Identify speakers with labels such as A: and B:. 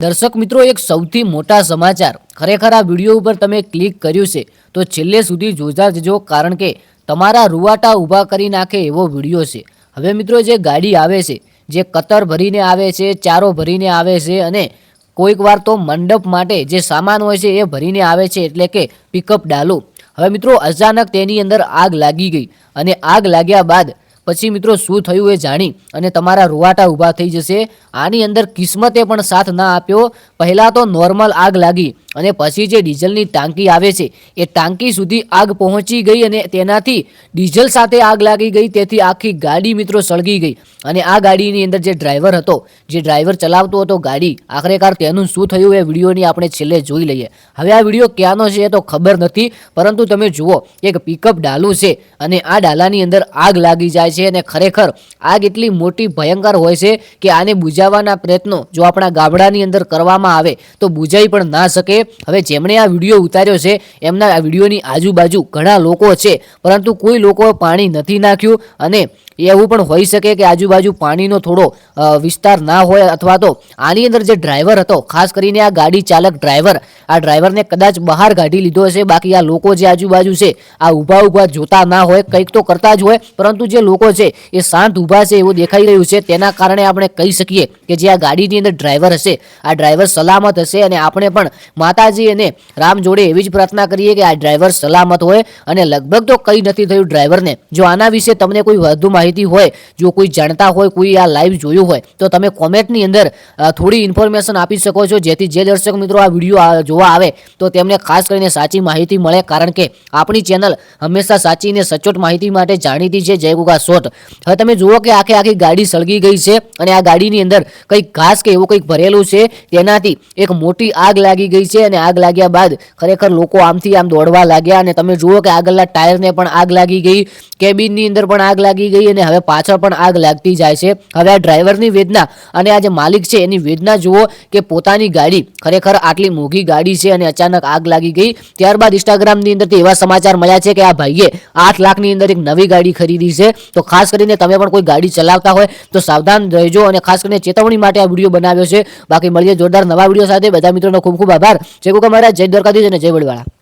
A: દર્શક મિત્રો, એક સૌથી મોટા સમાચાર, ખરેખર આ વિડીયો ઉપર તમે ક્લિક કર્યું છે તો છેલ્લે સુધી જોતા જજો, કારણ કે તમારા રૂવાટા ઊભા કરી નાખે એવો વિડીયો છે. હવે મિત્રો, જે ગાડી આવે છે, જે કતર ભરીને આવે છે, ચારો ભરીને આવે છે અને કોઈક વાર તો મંડપ માટે જે સામાન હોય છે એ ભરીને આવે છે, એટલે કે પિકઅપ ડાલો. હવે મિત્રો, અચાનક તેની અંદર આગ લાગી ગઈ અને આગ લાગ્યા બાદ પછી મિત્રો શું થયું એ જાણી અને તમારા રૂવાટા ઊભા થઈ જશે. આની અંદર કિસ્મતે પણ સાથ ના આપ્યો. પહેલાં તો નોર્મલ આગ લાગી અને પછી જે ડીઝલની ટાંકી આવે છે એ ટાંકી સુધી આગ પહોંચી ગઈ અને તેનાથી ડીઝલ સાથે આગ લાગી ગઈ. તેથી આખી ગાડી મિત્રો સળગી ગઈ અને આ ગાડીની અંદર જે ડ્રાઈવર હતો, જે ડ્રાઈવર ચલાવતો હતો ગાડી, આખરેકાર તેનું શું થયું એ વિડીયોની આપણે છેલ્લે જોઈ લઈએ. હવે આ વિડીયો ક્યાંનો છે એ તો ખબર નથી, પરંતુ તમે જુઓ, એક પિકઅપ ડાલું છે અને આ ડાલાની અંદર આગ લાગી જાય છે અને ખરેખર આગ એટલી મોટી ભયંકર હોય છે કે આને બુઝાવવાના પ્રયત્નો જો આપણા ગામડાની અંદર કરવામાં આવે તો બુઝાઈ પણ ના શકે. હવે જેમણે આ વિડીયો ઉતાર્યો છે એમના આ વિડીયોની આજુબાજુ ઘણા લોકો છે, પરંતુ કોઈ લોકો પાણી નથી નાખ્યું અને એવું પણ હોઈ શકે કે આજુબાજુ પાણીનો થોડો વિસ્તાર ના હોય, અથવા તો આની અંદર જે ડ્રાઈવર હતો, ખાસ કરીને આ ગાડી ચાલક ડ્રાઈવર, આ ડ્રાઈવરને કદાચ બહાર કાઢી લીધો હશે. બાકી આ લોકો જે આજુબાજુ છે આ ઊભા જોતા ના હોય, કંઈક તો કરતા જ હોય, પરંતુ જે લોકો છે એ શાંત ઊભા છે એવું દેખાઈ રહ્યું છે. તેના કારણે આપણે કહી શકીએ કે જે આ ગાડીની અંદર ડ્રાઈવર હશે, આ ડ્રાઈવર સલામત હશે અને આપણે પણ માતાજી અને રામ જોડે એવી જ પ્રાર્થના કરીએ કે આ ડ્રાઈવર સલામત હોય. અને લગભગ તો કંઈ નથી થયું ડ્રાઈવરને. જો આના વિશે તમને કોઈ વધુ માહિતી હોય, જો કોઈ જાણતા હોય, કોઈ આ લાઈવ જોયું હોય, તો તમે કોમેન્ટની અંદર થોડી ઇન્ફોર્મેશન આપી શકો છો, જેથી જે દર્શક મિત્રો આ વિડીયો જોવા આવે તો તેમને ખાસ કરીને સાચી માહિતી મળે. કારણ કે આપણી ચેનલ હંમેશા સાચી અને સચોટ માહિતી માટે જાણીતી છે, જય ગુગા શોર્ટ. હવે તમે જુઓ કે આખી ગાડી સળગી ગઈ છે અને આ ગાડીની અંદર કંઈક ઘાસ કે એવું કંઈક ભરેલું છે, તેનાથી એક મોટી આગ લાગી ગઈ છે. અને આગ લાગ્યા બાદ ખરેખર લોકો આમથી આમ દોડવા લાગ્યા અને તમે જુઓ કે આગળના ટાયરને પણ આગ લાગી ગઈ, કેબિનની અંદર પણ આગ લાગી ગઈ અને હવે પાછળ પણ આગ લાગતી જાય છે. હવે આ ડ્રાઈવરની વેદના અને આ જે માલિક છે એની વેદના જુઓ કે પોતાની ગાડી, ખરેખર આટલી મોંઘી ગાડી છે અને અચાનક આગ લાગી ગઈ. ત્યારબાદ ઇન્સ્ટાગ્રામની અંદરથી એવા સમાચાર મળ્યા છે કે આ ભાઈએ 8 લાખની અંદર એક નવી ગાડી ખરીદી છે. તો ખાસ કરીને તમે પણ કોઈ ગાડી ચલાવતા હોય તો સાવધાન રહેજો અને ખાસ કરીને ચેતવણી માટે આ વિડીયો બનાવ્યો છે. બાકી મળીએ જોરદાર નવા વિડીયો સાથે. બધા મિત્રોનો ખૂબ ખૂબ આભાર. જય ગોગા મહારાજ, જય દ્વારકાધીશ અને જય વડવાળા.